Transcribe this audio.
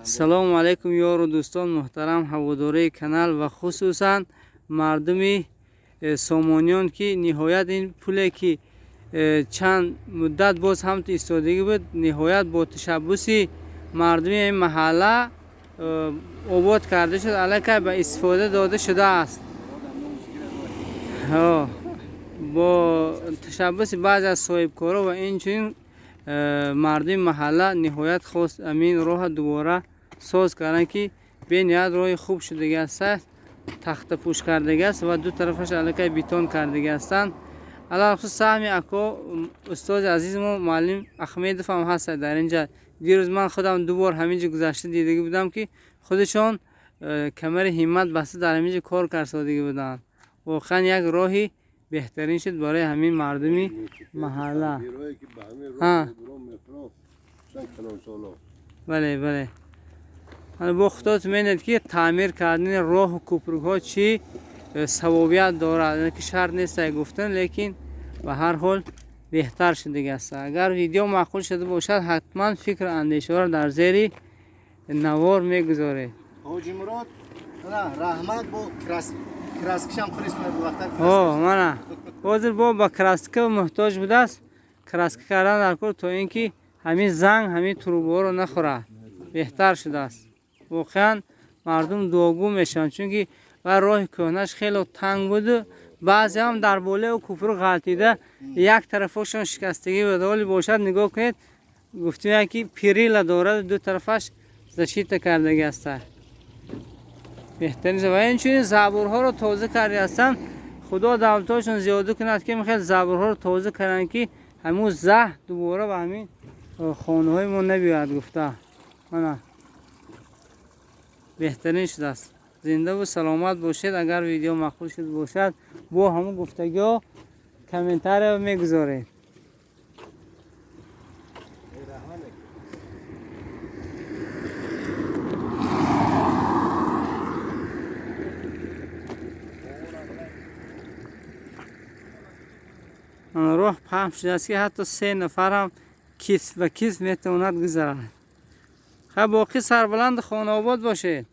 салому алайкум ёру дӯстон муҳтарам ҳаводораи канал ва хусусан мардуми сомониён ки ниҳоят ин пуле ки чанд муддат боз ҳам истодагӣ буд, ниҳоят бо ташаббуси мардуми ин маҳалла обод карда шуд, аллакай ба истифода дода шудааст. бо ташаббуси баъзе аз соҳибкоро ва инчунин мардуми маҳалла ниҳоят хост амин роҳа дубора соз карданд ки бениҳоят роҳи хуб шудагааст, тахтапӯш кардагааст ва ду тарафаш аллакай бетон кардагастанд. алахусус саҳми ако устози азизи мо муаллим Ахмедов ҳам ҳастад дар ин ҷа. дирӯз ман худам ду бор ҳамин ҷо гузашта дидагӣ будам ки худашон камари ҳиммат баста дар ҳамин ҷо кор карсодагӣ буданд. воқеан як роҳи беҳтарин шуд барои ҳамин мардуми маҳалла. бале бале, бо худотон менед ки таъмир кардани роҳу кӯпрукҳо чӣ савобият дорад, ки шарт нест гуфтан, лекин ба ҳар ҳол беҳтар шудагааст. агар видео маъқул шуда бошад ҳатман фикру андешаро дар зери навор мегузоред. ҳоҷи Мурод раҳмат бо краскашам фиристонад вақтар. мана ҳозир бо ба краска муҳтоҷ будааст, краска кардан дар кор то ин ки ҳамин занг ҳамин трубаҳоро нахӯрад. беҳтар шудааст. воқеан мардум дуогӯ мешаванд, чунки ва роҳи кӯҳнаш хело танг буду, баъзеам дар болаи кӯпрук ғалтида як тарафашон шикастагӣ буд. ҳоли бошад нигоҳ кунед, гуфтем ки пирила дорад, ду тарафаш защита кардагааст. беҳтарин ва инчунин забурҳоро тоза кардаастанд. худо давлатошон зиёда кунад ки хеле забурҳоро тоза карданд ки ҳамун заҳ дубора ба ҳамин хонаҳои мо набиёяд гуфта. мана беҳтарин шудааст. зиндаву саломат бошед. агар видео маъқул шуда бошад бо ҳамун гуфтагиҳо комментария мегузоред. роҳ паҳм шудааст ки ҳатто 3 нафар ҳам кисф ба кисф метавонад гузарад. боқӣ сарбуланду хонаобод бошед.